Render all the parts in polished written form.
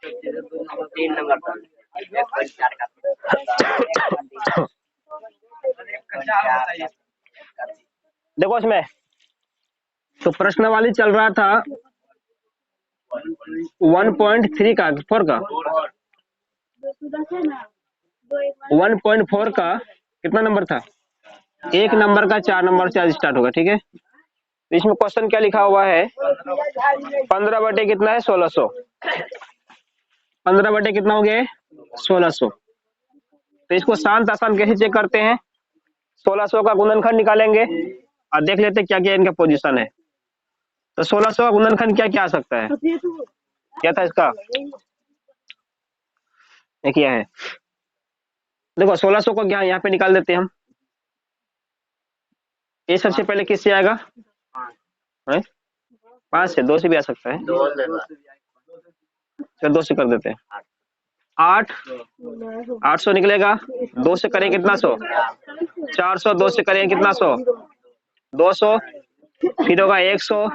3 number पर 1.4 का देखो इसमें तो प्रश्नावली चल रहा था 1.3 का 4 का 1.4 का कितना नंबर था? 1 नंबर का 4 नंबर से आज स्टार्ट होगा, ठीक है। तो इसमें क्वेश्चन क्या लिखा हुआ है? 15 बटे कितना है? 1600। 15 बटे कितना हो गया है? 1600। तो इसको शांत आसान कैसे चेक करते हैं? 1600 का गुणनखंड निकालेंगे और देख लेते क्या क्या इनका पोजीशन है। तो 1600 का गुणनखंड क्या क्या आ सकता है? क्या था इसका? क्या है? देखो 1600 को यहाँ पे निकाल देते हैं हम। ये सबसे पहले किससे आएगा? 5 से, 2 से भी आ सकता है। चलो 2 से कर देते हैं। 800 निकलेगा। 2 से करें कितना? 100। 400 2 से करें कितना? 100। 200 फिर होगा 100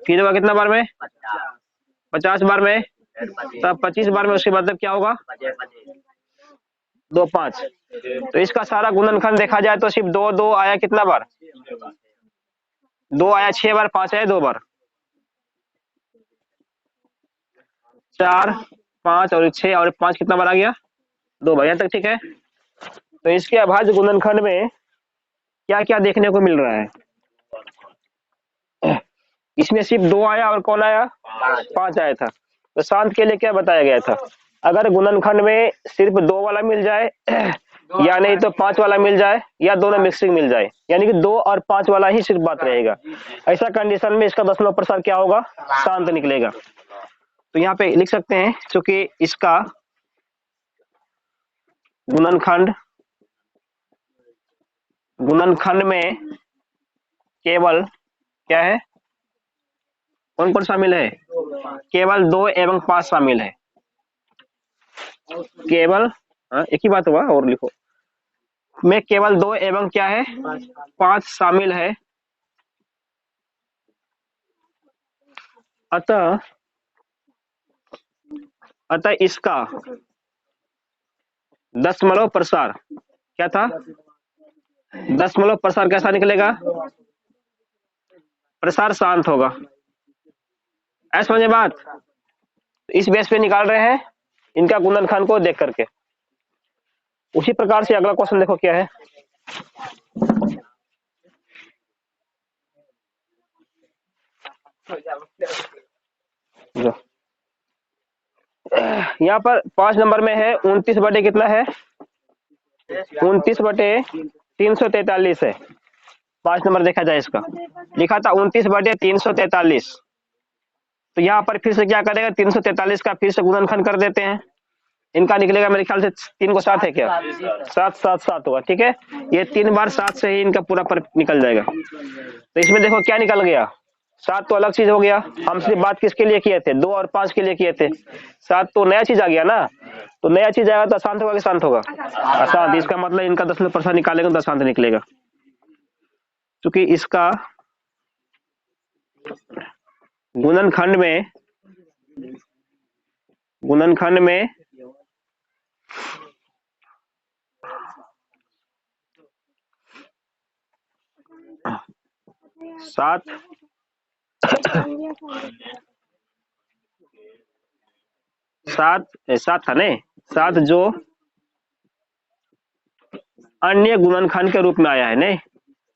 फिर होगा कितना बार में? 50 बार में। तब 25 बार में उसके मतलब क्या होगा? 2 5। तो इसका सारा गुणनखंड देखा जाए तो सिर्फ 2 2 आया कितना बार? 2 आया 6 बार, 5 आया 2 बार। 4 5 और 6 और 5 कितना बार आ गया? 2 बार। यहाँ तक ठीक है। तो इसके अभाज्य गुणनखंड में क्या क्या देखने को मिल रहा है? इसमें सिर्फ 2 आया और कौन आया? 5 आया था। तो शांत के लिए क्या बताया गया था? अगर गुणनखंड में सिर्फ 2 वाला मिल जाए या नहीं तो 5 वाला मिल जाए या दोनों मिक्सिंग मिल जाए, यानी कि 2 और 5 वाला ही सिर्फ बात रहेगा, ऐसा कंडीशन में इसका दशमलव प्रसार क्या होगा? शांत निकलेगा। तो यहाँ पे लिख सकते हैं क्योंकि इसका गुणनखंड में केवल क्या है? कौन कौन शामिल है? केवल 2 एवं 5 शामिल है। केवल एक ही बात हुआ और लिखो में केवल 2 एवं क्या है? 5 शामिल है। अतः इसका दशमलव प्रसार क्या था? दशमलव प्रसार कैसा निकलेगा? प्रसार शांत होगा। ऐसा समझे बात? इस बेस पे निकाल रहे हैं इनका गुणनखंड को देख करके। उसी प्रकार से अगला क्वेश्चन देखो क्या है। यहाँ पर 5 नंबर में है 29 बटे कितना है? 29 बटे 343 है। 5 नंबर देखा जाए इसका लिखा था 29 बटे 343। तो यहाँ पर फिर से क्या करेगा? 343 का फिर से गुणनखंड कर देते हैं। इनका निकलेगा मेरे ख्याल से 3 को 7 है क्या? 7 7 7 होगा, ठीक है। ये 3 बार 7 से ही इनका पूरा पर निकल जाएगा। तो इसमें देखो क्या निकल गया? 7 तो अलग चीज हो गया। हम सिर्फ बात किसके लिए किए थे? 2 और 5 के लिए किए थे। 7 तो नया चीज आ गया ना। तो नया चीज आएगा तो अशांत होगा कि शांत होगा? अशांत। इसका मतलब इनका दशमलव प्रसार निकालेगा तो अशांत निकलेगा, क्योंकि इसका गुणनखंड में 7 7 था नहीं, 7 जो अन्य गुणनखंड के रूप में आया है नहीं,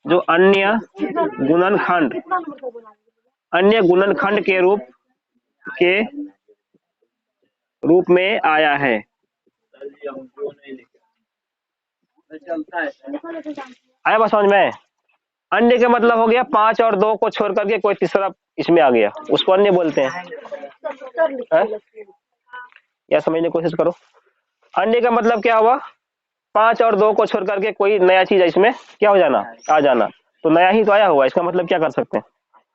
जो अन्य गुणनखंड के रूप में आया है। आया बात समझ में? अन्य का मतलब हो गया 5 और 2 को छोड़ करके कोई तीसरा इसमें आ गया, उसको अन्य बोलते हैं। या समझने की कोशिश करो। अन्य का मतलब क्या हुआ? 5 और 2 को छोड़ करके कोई नया चीज इसमें क्या हो जाना? आ जाना। तो नया ही तो आया हुआ, इसका मतलब क्या कर सकते हैं?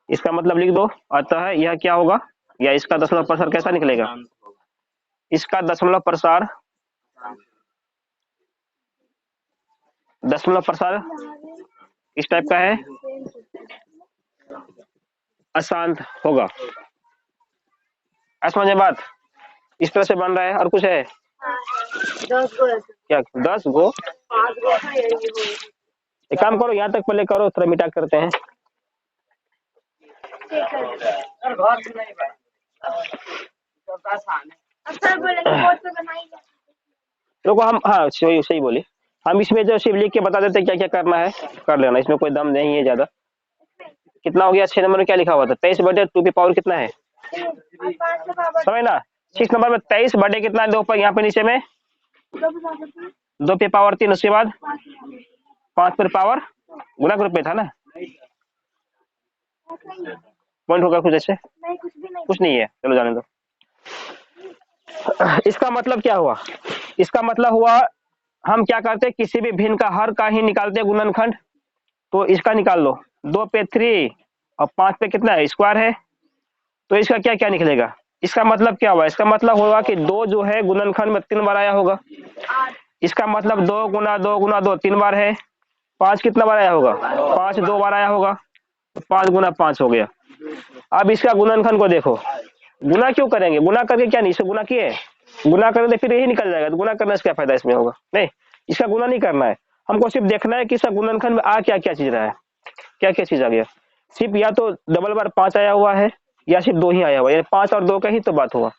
इसका मतलब लिख दो। अतः यह क्या होगा? या इसका दशमलव प्रसार कैसा निकलेगा? इसका दशमलव प्रसार इस टाइप का है, अशांत होगा। समझे बात? इस तरह से बन रहा है, और कुछ है 10 गो है। क्या? 10 गो? 5 गो है ये गो। एक काम करो, यहाँ तक पहले करो, थोड़ा मिटा करते हैं। अब सर बोलेंगे बोर्ड पे बनाइए। देखो हम, हाँ सही सही बोली, हम इसमें जो सिर्फ लिख के बता देते क्या क्या करना है, कर लेना, इसमें कोई दम नहीं है ज्यादा। कितना हो गया? 6 नंबर में क्या लिखा हुआ था? 23/2 की पावर कितना है? समझ ना, 6 नंबर में 23/2 कितना है? 2 पर यहाँ पे नीचे में 2 पे पावर 3, उसके बाद 5 पर पावर गुना के रूप में था ना, पॉइंट होगा कुछ ऐसे, कुछ नहीं है, चलो जाने दो। इसका मतलब क्या हुआ? इसका मतलब हुआ हम क्या करते, किसी भी भिन्न का हर का ही निकालते गुणनखंड। तो इसका निकाल लो, 2 पे 3 और 5 पे कितना है? स्क्वायर है। तो इसका क्या क्या निकलेगा? इसका मतलब क्या हुआ? इसका मतलब होगा कि 2 जो है गुणनखंड में 3 बार आया होगा। इसका मतलब 2 गुना 2 गुना 2 3 बार है। 5 कितना बार आया होगा? 5 2 बार आया होगा। 5 गुना 5 हो गया। अब इसका गुणनखंड को देखो, गुना क्यों करेंगे? गुना करके क्या नहीं, इसे गुना किए, गुना करें तो फिर यही निकल जाएगा, तो गुना करने से क्या फायदा इसमें होगा? नहीं, इसका गुना नहीं करना है, हमको सिर्फ देखना है कि इसका गुणनखंड में आ क्या क्या चीज रहा है, क्या क्या चीज आ गया। सिर्फ या तो डबल बार 5 आया हुआ है, या सिर्फ 2 ही आया हुआ है, 5 और 2 का ही तो बात हुआ।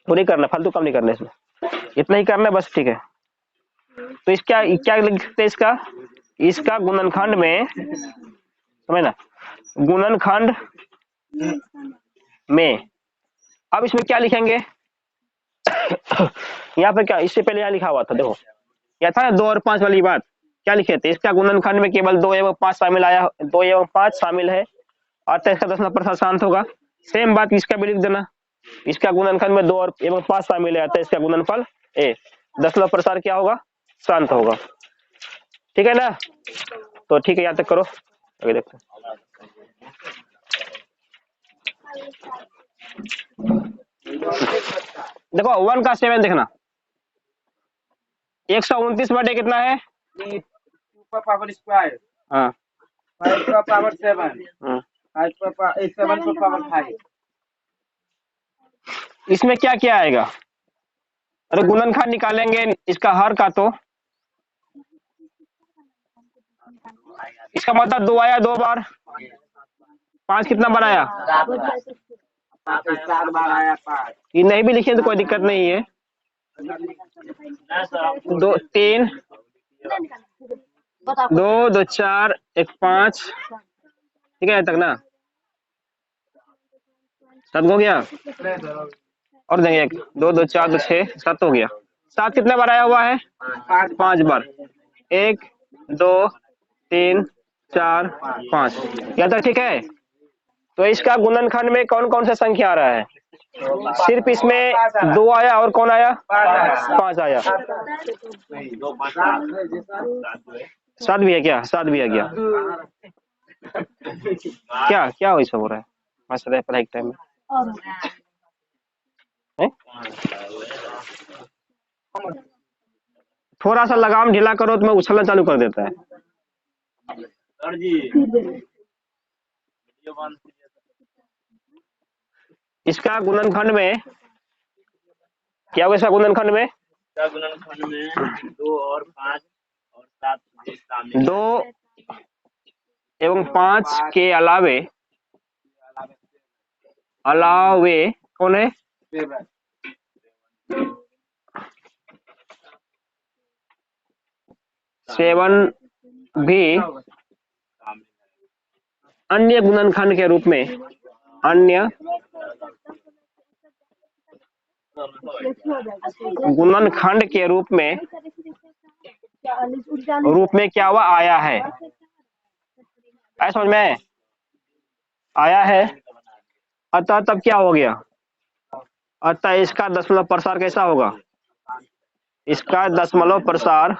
वो नहीं करना, फालतू काम नहीं करना इसमें, इतना ही करना है बस, ठीक है। तो इसका क्या लिखते हैं? इसका गुणनखंड में, समझ ना, गुणनखंड में, अब इसमें क्या लिखेंगे? यहाँ पे क्या, इससे पहले यहाँ लिखा हुआ था, देखो क्या था, 2 और 5 वाली बात, क्या लिखे थे? इसका गुणनखंड में केवल 2 एवं 5 शामिल आया, 2 एवं 5 शामिल है, अतः इसका 10% शांत होगा। सेम बात इसका भी लिख देना, इसका गुणनखंड में 2 और एवं 5 शामिल है, अतः इसका गुणनफल ए 10% क्या होगा? शांत होगा। ठीक है ना? तो ठीक है, यहाँ तक करो, आगे देखते हैं। देखो 1 का 7 देखना, 129/2 कितना है? 2 का पावर स्क्वायर, हाँ 5 का पावर 7, 7 का पावर 5। इसमें क्या क्या आएगा? अरे गुणनखंड निकालेंगे इसका हर का, तो इसका मतलब 2 आया 2 बार, 5 कितना बार आया? 7 बार आया 5। ये नहीं भी लिखे तो कोई दिक्कत नहीं है। 2 3 2 2 4 1 5, ठीक है तक ना, 7 हो गया, और देंगे 1 2 2 4 2 6 7 हो गया। 7 कितने बार आया हुआ है? 5 बार, 1 2 3 4 5, यहाँ तक ठीक है। तो इसका गुणनखंड में कौन कौन सा संख्या आ रहा है? सिर्फ इसमें 2 आया, और कौन आया? 5 आया। 7 भी है क्या? 7 भी है क्या? क्या क्या हो सब हो रहा है मसला पढ़ाई के टाइम में है? थोड़ा सा लगाम ढीला करो तो मैं उछलना चालू कर देता है। इसका गुणनखंड में क्या होगा? इसका गुणनखंड में 2 और 5 और 7 2 एवं 5 के अलावे कौन है? 7 भी अन्य गुणनखंड के रूप में, अन्य गुणनखंड के रूप में क्या हुआ? आया है। ऐसा समझ में आया है। अतः तब क्या हो गया? अतः इसका दशमलव प्रसार कैसा होगा? इसका दशमलव प्रसार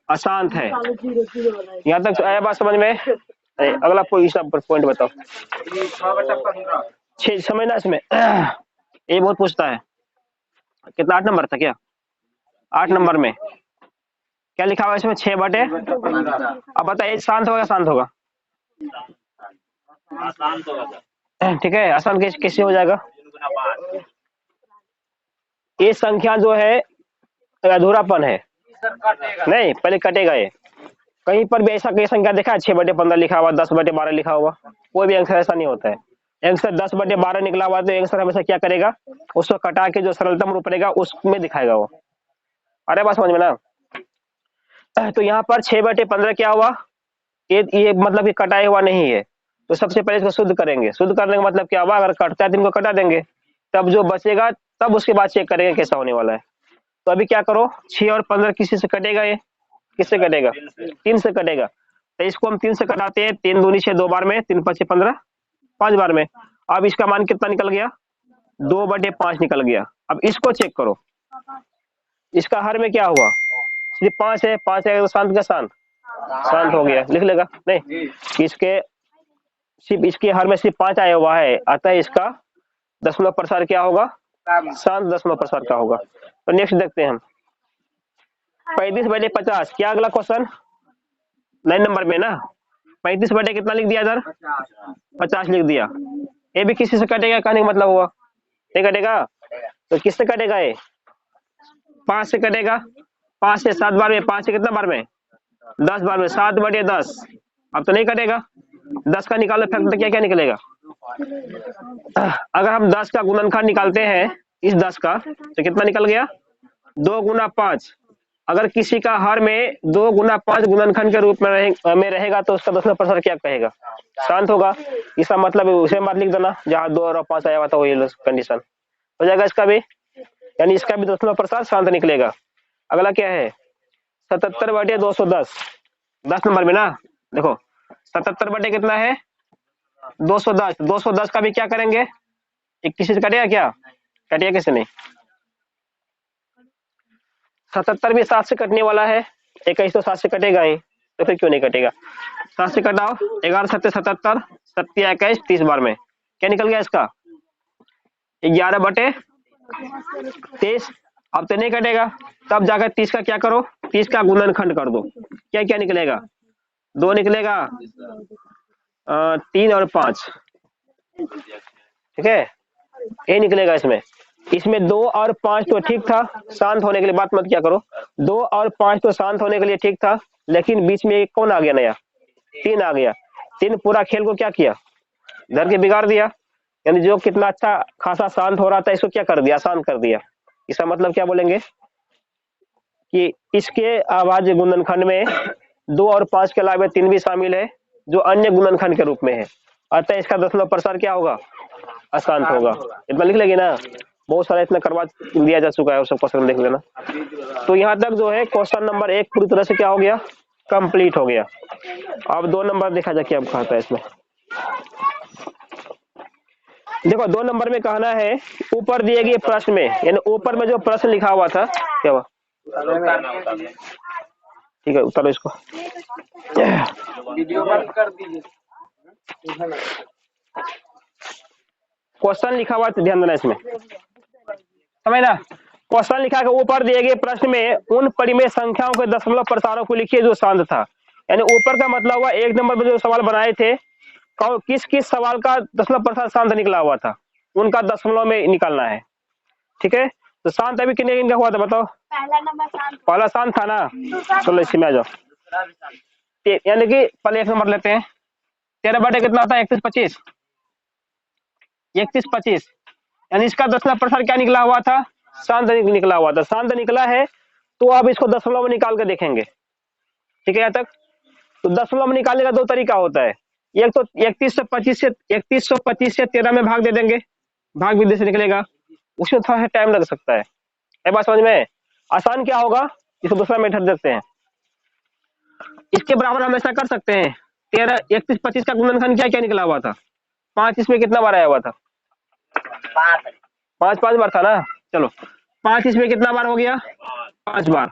अशांत है। यहाँ तक आया बात समझ में? अगला पॉइंट बताओ। 6 समझना इसमें, ये बहुत पूछता है। कितना 8 नंबर था क्या? 8 नंबर में क्या लिखा हुआ है इसमें 6/15। अब बताइए शांत होगा शांत होगा? ठीक है, आसान कैसे हो जाएगा? ये संख्या जो है अधूरापन है, नहीं पहले कटेगा ये। कहीं पर भी ऐसा कोई संख्या देखा है 6/15 लिखा हुआ, 10/12 लिखा हुआ? कोई भी आंसर ऐसा नहीं होता है। आंसर 10/12 निकला हुआ तो आंसर हमेशा क्या करेगा, उसको कटा के जो सरलतम रूप रहेगा उसमें दिखाएगा वो। अरे बात समझ में ना? तो यहाँ पर 6/15 क्या हुआ, ये मतलब कि कटाया हुआ नहीं है, तो सबसे पहले इसको शुद्ध करेंगे। शुद्ध करने का मतलब क्या हुआ, अगर कटता है तो इनको कटा देंगे, तब जो बचेगा तब उसके बाद चेक करेंगे कैसा होने वाला है। तो अभी क्या करो, 6 और 15 किसी से कटेगा, ये किससे कटेगा? 3 से कटेगा। तो इसको हम 3 से कटाते हैं, 3 दूनी 6, 2 बार में, 3 5 15, 5 बार में। अब इसका मान कितना निकल गया, 2/5 निकल गया। अब इसको चेक करो, इसका हर में क्या हुआ, सिर्फ 5 है, 5 है तो शांत का शांत, शांत हो गया, लिख लेगा नहीं। इसके सिर्फ इसके हर में सिर्फ 5 आया हुआ है, अतः इसका दशमलव प्रसार क्या होगा, शांत दशमलव प्रसार का होगा। तो नेक्स्ट देखते हैं हम, 35/50। क्या अगला क्वेश्चन 9 नंबर में ना, 35 बटे कितना लिख दिया इधर, 50 लिख दिया। ये भी किसी से कटेगा, कहने का मतलब हुआ नहीं कटेगा, तो किससे कटेगा, ये 5 से कटेगा। 5 से 7 बार में, 5 से कितना बार में, 10 बार में, 7/10। अब तो नहीं कटेगा, 10 का निकालो फैक्टर तो क्या क्या निकलेगा। अगर हम 10 का गुणनखंड निकालते हैं इस 10 का, तो कितना निकल गया, 2 गुना 5। अगर किसी का हर में 2 गुना 5 गुणनखंड के रूप में रहेगा तो उसका दशमलव प्रसार क्या कहेगा, शांत होगा। इसका मतलब उसे बात लिख देना जहाँ 2 और 5 आया हुआ था, वही कंडीशन हो जाएगा इसका भी, यानी इसका भी दशमलव प्रसार शांत निकलेगा। अगला क्या है, 77/210, 10 नंबर में ना, देखो 77 बटे कितना है, 210। 210 का भी क्या करेंगे, किसी से कटेगा क्या, कटेगा किसी नहीं। 77 भी 7 से कटने वाला है, 21 तो 7 से कटेगा ही, तो फिर क्यों नहीं कटेगा। 7 से कटाओ, 11 7 77, 7 21 30 बार में क्या निकल गया इसका, 11/23। अब तो नहीं कटेगा, तब जाकर 30 का क्या करो, 30 का गुणनखंड कर दो, क्या क्या निकलेगा, 2 निकलेगा, 3 और 5, ठीक है, ये निकलेगा इसमें। इसमें 2 और 5 तो ठीक था, शांत होने के लिए बात मत क्या करो, 2 और 5 तो शांत होने के लिए ठीक था, लेकिन बीच में एक कौन आ गया नया, 3 आ गया। 3 पूरा खेल को क्या किया, धर के बिगाड़ दिया, यानी जो कितना अच्छा खासा शांत हो रहा था इसको क्या कर दिया, शांत कर दिया। इसका मतलब क्या बोलेंगे कि इसके आवाज गुणनखंड में 2 और 5 के अलावा 3 भी शामिल है जो अन्य गुणनखंड के रूप में है, अतः इसका दशमलव प्रसार क्या होगा, अशांत होगा। इतना लिख लेंगे ना, बहुत सारा इतना करवा दिया जा चुका है, सब क्वेश्चन देख लेना। तो यहाँ तक जो है क्वेश्चन नंबर 1 पूरी तरह से क्या हो गया, कंप्लीट हो गया। अब 2 नंबर देखा जाए क्या कहता है इसमें। देखो 2 नंबर में कहना है, ऊपर दिए गए प्रश्न में, यानी ऊपर में जो प्रश्न लिखा हुआ था क्या हुआ, ठीक है उतारो इसको, वीडियो बंद कर दीजिए। क्वेश्चन लिखा हुआ ध्यान देना इसमें, समझना। क्वेश्चन लिखा के ऊपर दिए गए प्रश्न में उन परिमेय संख्याओं के दशमलव प्रसारों को लिखिए जो शांत था। यानी ऊपर का मतलब हुआ 1 नंबर में जो सवाल बनाए थे, किस किस सवाल का दशमलव प्रसार शांत निकला हुआ था, उनका दशमलव में निकालना है, ठीक है। तो शांत अभी कितने दिन का हुआ था बताओ, पहला नंबर शांत, पहला शांत था ना, चलो इसी में आ जाओ। यानी कि पहले 1 नंबर लेते हैं, 13 बटे कितना था, 31/25, 31/25, यानी इसका दशमलव प्रसार क्या निकला हुआ था, शांत निकला हुआ था। शांत निकला है तो अब इसको दशमलव में निकाल के देखेंगे, ठीक है। यहाँ तक तो दशमलव में निकालने का 2 तरीका होता है, एक तो 3125 से 13 में भाग दे देंगे, भाग विधि से निकलेगा, उसमें थोड़ा टाइम लग सकता है। ये बात समझ में, आसान क्या होगा, इसको दूसरा मेथड देखते हैं। इसके बराबर हम ऐसा कर सकते हैं, 13 31 का गुणनखंड क्या क्या निकला हुआ था, 5 इसमें कितना बार आया हुआ था, 5 बार था ना, चलो 5 इसमें कितना बार हो गया, 5 बार,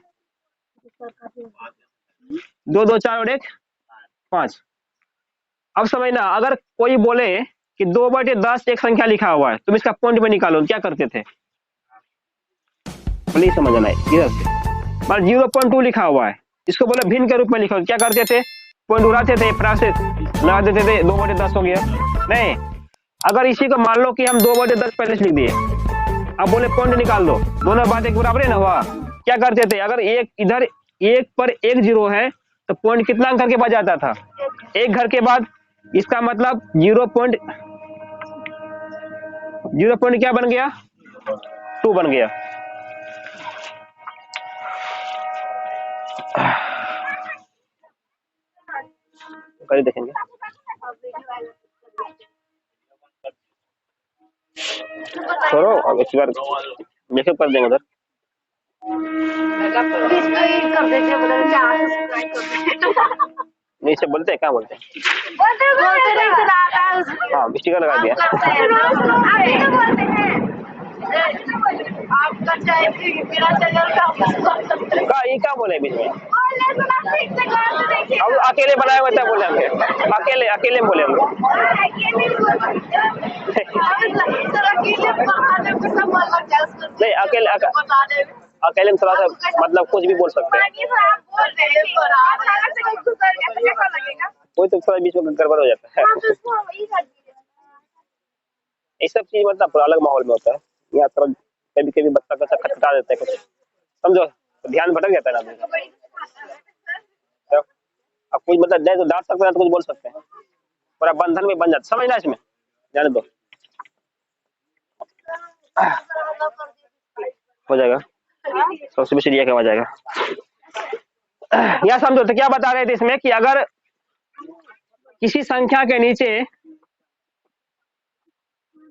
2 2 4 और 1 5। अब समझना, अगर कोई बोले कि 2/10 एक संख्या लिखा हुआ है, तुम इसका पॉइंट में निकालो, क्या करते थे, प्लीज समझना है इधर से, 0.2 लिखा हुआ है, इसको बोला भिन्न के रूप में लिखो। क्या करते थे, पॉइंट उड़ाते थे, प्राग से लगा देते थे 2/10 हो गया। नहीं, अगर इसी को मान लो कि हम 2/10 पहले से लिख दिए, अब बोले पॉइंट निकाल दो, दोनों बात एक बराबर है ना हुआ। क्या करते थे, अगर एक इधर एक पर एक जीरो है तो पॉइंट कितना अंक के बाद जाता था, एक घर के बाद। इसका मतलब 0 क्या बन गया, 2 बन गया। कल देखेंगे। छोड़ो, अब एक बार मेकअप कर देंगे उधर। कर देते बोले क्या सब्सक्राइब कर देते नहीं से बोलते हैं, क्या बोलते हैं, बोलते नहीं सुनाता है उसको। हाँ स्टिकर लगा दिया। आप ही तो बोलते हैं आपका चाहे मेरा चैनल का ये क्या बोले बीच में, बोलने सुना ठीक से गौर से देखिए। अब अकेले बनाए हुए थे बोले हमने, अकेले बोले हम लोग। नहीं अकेले में थोड़ा सा मतलब कुछ भी बोल सकते हैं, कोई तो थोड़ा बीच में गड़बड़ हो जाता है। ये सब चीज मतलब अलग माहौल में होता है, यहाँ थोड़ा कभी कभी बच्चा का खटखटा देता है कुछ, समझो, ध्यान भटक जाता है ना। तो अब कुछ मतलब नहीं तो डांट सकते हैं तो कुछ बोल सकते हैं, पूरा बंधन में बन जाता, समझना इसमें, जाने दो हो जाएगा, सबसे बेसी रिया का हो जाएगा। यह समझो तो क्या बता रहे थे इसमें कि अगर किसी संख्या के नीचे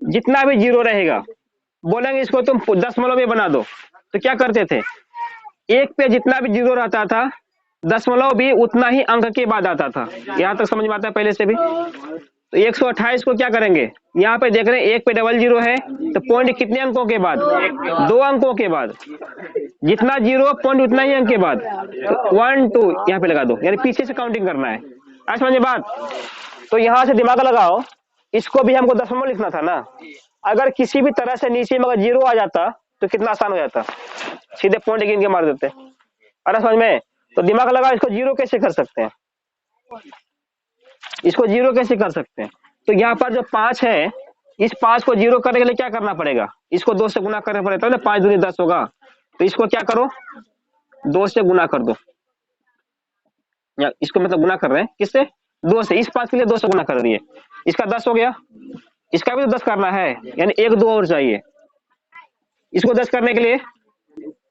जितना भी जीरो रहेगा, बोलेंगे इसको तुम दशमलव में बना दो, तो क्या करते थे, एक पे जितना भी जीरो रहता था दशमलव भी उतना ही अंक के बाद आता था। यहाँ तक समझ में आता है पहले से भी। तो 128 को क्या करेंगे, यहाँ पे देख रहे हैं एक पे डबल जीरो है तो पॉइंट कितने अंकों के बाद, 2 अंकों के बाद, जितना जीरो पॉइंट उतना ही अंक के बाद, तो 1 2 यहाँ पे लगा दो, यानी पीछे से काउंटिंग करना है। आज समझे बात। तो यहाँ से दिमाग लगाओ, इसको भी हमको दशमलव लिखना था ना, अगर किसी भी तरह से नीचे में अगर जीरो आ जाता तो कितना आसान हो जाता, सीधे पॉइंट गिन के मार देते। अरे समझ में, तो दिमाग लगा इसको जीरो कैसे कर सकते हैं, इसको जीरो कैसे कर सकते हैं। तो यहाँ पर जो 5 है, इस 5 को जीरो करने के लिए क्या करना पड़ेगा, इसको 2 से गुना करना पड़ेगा, तो 5 दूनी 10 होगा। तो इसको क्या करो, 2 से गुना कर दो, या इसको मतलब गुना कर रहे हैं किससे, 2 से। इस 5 के लिए 2 से गुना कर दिए, इसका 10 हो गया, इसका भी तो 10 करना है, यानी 1 2 और चाहिए इसको 10 करने के लिए,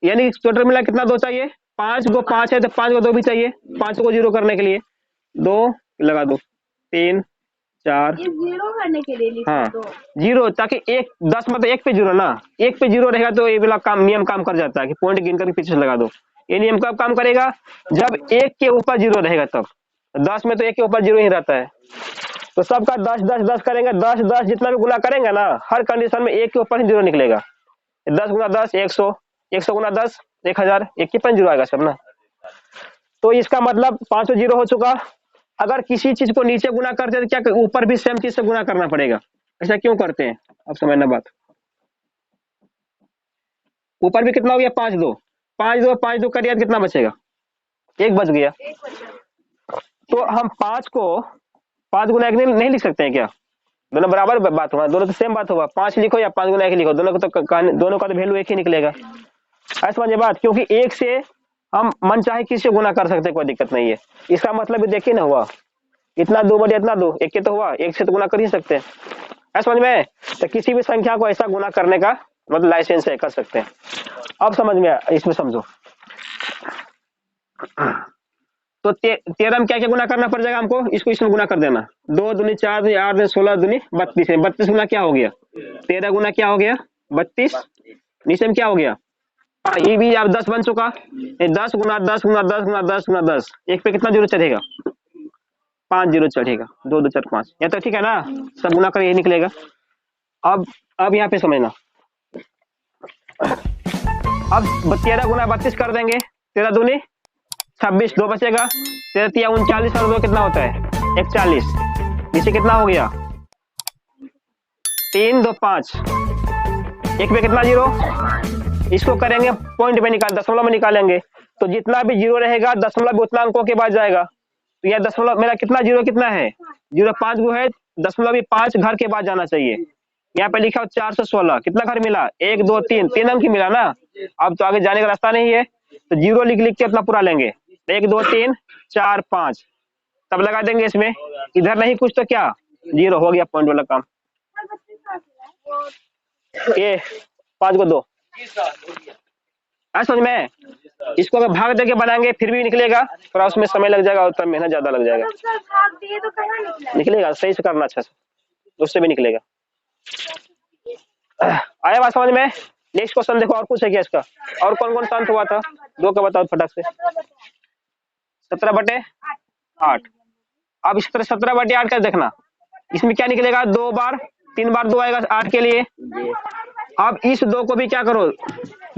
यानी टोटल मिला कितना 2 चाहिए, 5 को 5 है तो 5 को 2 भी चाहिए, 5 को जीरो करने के लिए 2 लगा दो, 3 4 जीरो करने के लिए हाँ जीरो, ताकि 10 मतलब 1 पे जीरो ना, 1 पे जीरो रहेगा तो ये वाला काम नियम काम कर जाता है कि पॉइंट गिन कर पीछे से लगा दो। ये नियम कब काम करेगा, जब 1 के ऊपर जीरो रहेगा तब। 10 में तो 1 के ऊपर जीरो ही रहता है, तो सबका 10 10 10 करेंगे, 10 10 जितना भी गुना करेंगे ना, हर कंडीशन में 1 के ऊपर ही जीरो निकलेगा। 10 गुना 10 100, 100 गुना 10 1000, 1 के पर जीरो आएगा सब ना। तो इसका मतलब 5 जीरो हो चुका। अगर किसी चीज को नीचे गुना करते हैं तो क्या ऊपर भी सेम चीज से गुना करना पड़ेगा। ऐसा क्यों करते हैं, अब समझना बात। ऊपर भी कितना हो गया 5 2 5 2 5 2 कर दिया, कितना बचेगा, 1 बच गया। तो हम 5 को 5 गुना 1 नहीं लिख सकते हैं क्या, दोनों बराबर बात हुआ, दोनों तो सेम बात हुआ, 5 लिखो या 5 गुना 1 लिखो, दोनों का तो वैल्यू 1 ही निकलेगा। ऐसा समझे बात, क्योंकि 1 से हम मन चाहे किसी से गुना कर सकते हैं, कोई दिक्कत नहीं है। इसका मतलब भी देखिए ना, हुआ इतना 2 बटे इतना 2, 1 के तो हुआ, 1 से तो गुना कर ही सकते हैं। ऐसा समझ में, तो किसी भी संख्या को ऐसा गुना करने का मतलब लाइसेंस है, कर सकते हैं। अब समझ में, इसमें समझो, तो 13 में क्या क्या गुना करना पड़ जाएगा हमको, इसको इसमें गुना कर देना, 2 दूनी 4 दूनी 8 दूनी 16 दूनी 32 है, 32 गुना क्या हो गया 13 गुना क्या हो गया 32, नीचे में क्या हो गया, ये भी अब 10 बन चुका, 10 गुना 10 गुना 10 गुना 10 गुना 10, एक पे कितना जीरो चढ़ेगा, 5 जीरो चढ़ेगा, 2 2 4 5, या तो ठीक है ना, सब गुना कर यही निकलेगा। अब यहाँ पे समझना, अब 13 गुना 32 कर देंगे, 13 दूनी 26, 2 बचेगा, 13 तिया 39 और 2 कितना होता है 41, नीचे कितना हो गया 3 2 5, एक पे कितना जीरो, इसको करेंगे पॉइंट में निकाल, दशमलव में निकालेंगे, तो जितना भी जीरो रहेगा दशमलव भी उतना अंकों के बाद जाएगा। तो यह दशमलव मेरा कितना जीरो कितना है, जीरो 5 गो है, दशमलव भी 5 घर के बाद जाना चाहिए। यहाँ पे लिखा 416, कितना घर मिला, 1 2 3, 3 अंक ही मिला ना। अब तो आगे जाने का रास्ता नहीं है, तो जीरो लिख लिख के अपना पूरा लेंगे, 1 2 3 4 5, तब लगा देंगे इसमें। इधर नहीं कुछ तो क्या, जीरो हो गया, पॉइंट वाला काम। ये 5 को 2 समझ में। इसको अगर भाग देके बनाएंगे फिर भी निकलेगा, थोड़ा उसमें समय लग जाएगा और थोड़ा मेहनत ज्यादा लग जाएगा। भाग दिए तो कहाँ निकला? निकलेगा, सही से करना अच्छा से, उससे भी निकलेगा। आया बात समझ में। नेक्स्ट क्वेश्चन देखो, और कुछ है क्या इसका, और कौन कौन शांत हुआ था, 2 का बताओ फटाक से। 17/8। अब इस तरह 17/8 का देखना, इसमें क्या निकलेगा, 2 बार 3 बार 2 आएगा 8 के लिए। अब इस 2 को भी क्या करो,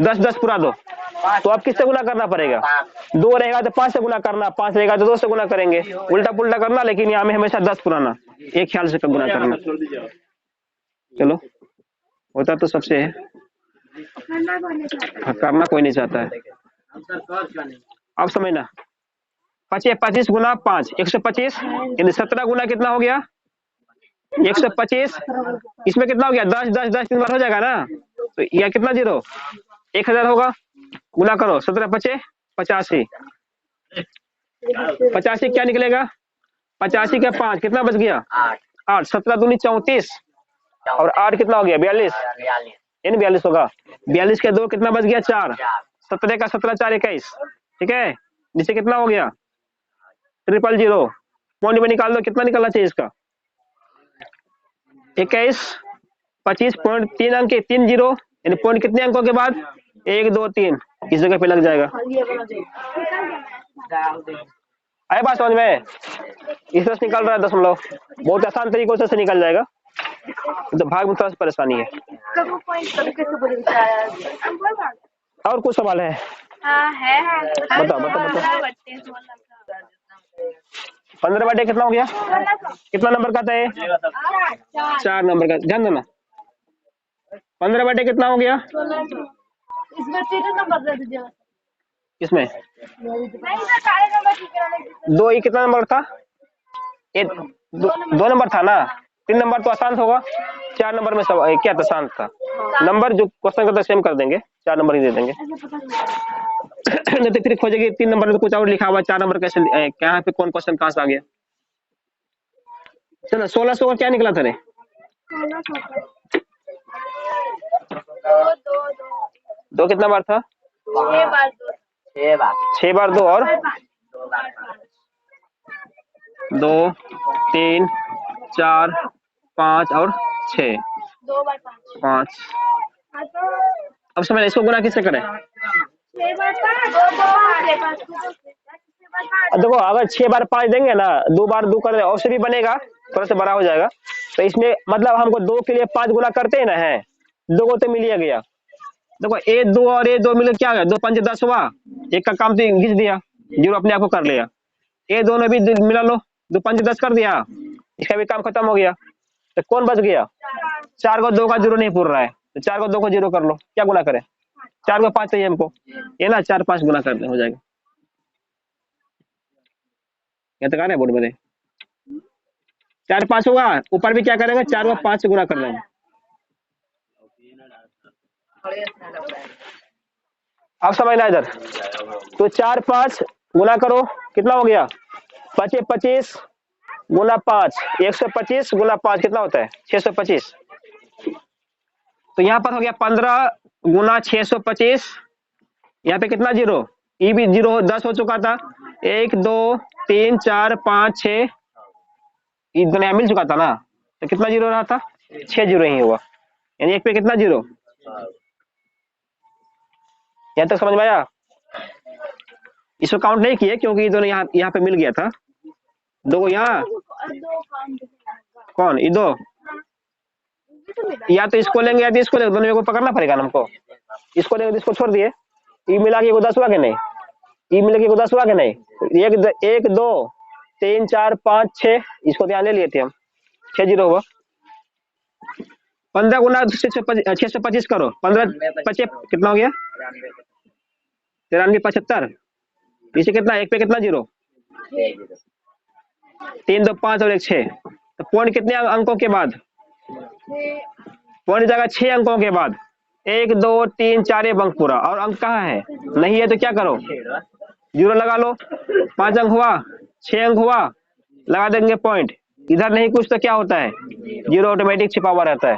10 10 पूरा दो, तो अब किससे गुना करना पड़ेगा, 2 रहेगा तो 5 से गुना करना, 5 रहेगा तो 2 से गुना करेंगे, उल्टा पुल्टा करना, लेकिन यहाँ में हमेशा 10 पुराना, एक ख्याल से गुना करना। चलो, होता तो सबसे है, करना कोई नहीं चाहता है। अब समझना, 25 गुना 5 125, यानी 17 गुना कितना हो गया, 125। इसमें कितना हो गया, 10 10 10 3 बार हो जाएगा ना, तो यह कितना जीरो 1000 होगा। गुना करो, 17 5 85, 85 क्या निकलेगा, 85 का 5 कितना बच गया, 8, 17 दूनी 34, और 8 कितना हो गया, 42, यानी 42 होगा। 42 के 2 कितना बच गया, 4, 17 का 17 4 21, ठीक है। नीचे कितना हो गया, 000, पॉइंट में निकाल दो, कितना निकलना चाहिए इसका, 21 25 पॉइंट 3 अंक के 3 जीरो, यानी पॉइंट कितने अंकों के बाद, 1 2 3, इस जगह पे लग जाएगा। आए बात समझ में। इस तरह से निकल रहा है दशमलव, बहुत आसान तरीकों से निकल जाएगा, तो भाग में थोड़ा सा परेशानी है। और कुछ सवाल है, बताओ बताओ बताओ। 15/8 कितना हो गया, कितना नंबर का था ये, 4 नंबर का, ध्यान देना। 15/8 कितना हो गया, इसमें 3 नंबर दे दीजिए। किसमें, नहीं सर, सारे नंबर ठीक है। 2 ये कितना नंबर था, ये 2 नंबर था ना, 3 नंबर तो आसान होगा, 4 नंबर में सब क्या था, शांत था। नंबर जो क्वेश्चन करता सेम कर देंगे, 4 नंबर ही दे देंगे। नहीं तो फिर खोजेगी 3 नंबर में तो कुछ और लिखा हुआ, 4 नंबर कैसे, यहाँ पे कौन क्वेश्चन कहाँ से आ गया। चलो 1600 का क्या निकला था रे, 2 कितना बार था, 6 बार 2 और 2 3 4 5 और 6 5। अब समझ, इसको गुना किससे करें, देखो अगर 6 बार 5 देंगे ना, 2 बार 2 कर और से भी बनेगा, थोड़ा सा बड़ा हो जाएगा। तो इसमें मतलब हमको 2 के लिए 5 गुना करते हैं ना, है 2 को तो मिल ही गया। देखो ए 2 और ए 2 मिले क्या है, 2 5 10 हुआ, एक का काम तो घिस दिया, जीरो अपने आप को कर लिया। ए दोनों भी मिला लो, 2 5 10 कर दिया, इसका भी काम खत्म हो गया। तो कौन बच गया, 4 को 2 का जीरो नहीं पूर रहा है, तो 4 को 2 को जीरो कर लो, क्या गुना करें, 4 को 5 चाहिए हमको, ये ना 4 5 गुना करते हो जाएगा। ये तो कहा ना बोर्ड में 4 5 होगा, ऊपर भी क्या करेंगे, 4 को 5 से गुना कर लेंगे। अब समझना इधर, तो 4 5 गुना करो, कितना हो गया, 25 25 गुना 5, 125 गुना 5 कितना होता है, 625। तो यहाँ पर हो गया 15 गुना 625, यहाँ पे कितना जीरो, ई भी जीरो 10 हो चुका था, 1 2 3 4 5 6 दुनिया मिल चुका था ना, तो कितना जीरो रहा था, 6 जीरो ही हुआ, यानी एक पे कितना जीरो। यहाँ तक समझ में आया, इसको काउंट नहीं किए क्योंकि ये दोनों यहाँ पे मिल गया था, 2 यहाँ, कौन ये 2, या तो इसको लेंगे या तो इसको लेंगे, दोनों को पकड़ना पड़ेगा हमको, इसको लेंगे तो इसको छोड़ दिए, ई मिला के 10 हुआ कि नहीं, ई मिला के 10 हुआ कि नहीं, 1 2 3 4 5 6, इसको ध्यान ले लिए थे हम, 6 जीरो हुआ। 15 गुना 625 करो, 15 25 कितना हो गया, 93 75, पीछे कितना, एक पे कितना जीरो, 3 2 5 और 1 6, तो पॉइंट कितने अंकों के बाद, पॉइंट जाएगा 6 अंकों के बाद, 1 2 3 4 अंक पूरा, और अंक कहाँ है, नहीं है तो क्या करो, जीरो लगा लो, 5 अंक हुआ, 6 अंक हुआ, लगा देंगे पॉइंट, इधर नहीं कुछ तो क्या होता है, जीरो ऑटोमेटिक छिपा हुआ रहता है।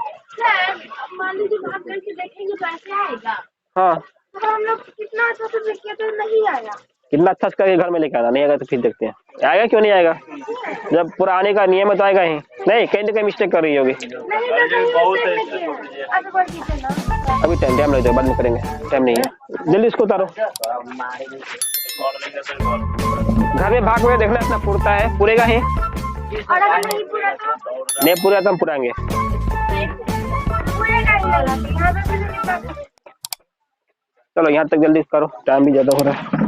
मान लीजिए भाग करके देखेंगे तो ऐसे आएगा। हाँ, तो हम लोग कितना अच्छा से देखे तो नहीं आएगा। कितना अच्छा करके घर में लेके आना, नहीं आएगा तो फिर देखते हैं, आएगा क्यों नहीं आएगा, जब पूरा आने का नियम है तो आएगा ही नहीं, कहीं ना कहीं मिस्टेक कर रही होगी। अभी टाइम लग जाएगा, बाद में करेंगे, टाइम नहीं है, जल्दी इसको उतारो। घर में भाग हुए देखना इतना पुरता है, पूरेगा ही, और अगर नहीं पूरा तो नहीं पूरा तो हम पुराएंगे। चलो यहाँ तक जल्दी करो, टाइम भी ज्यादा हो रहा है।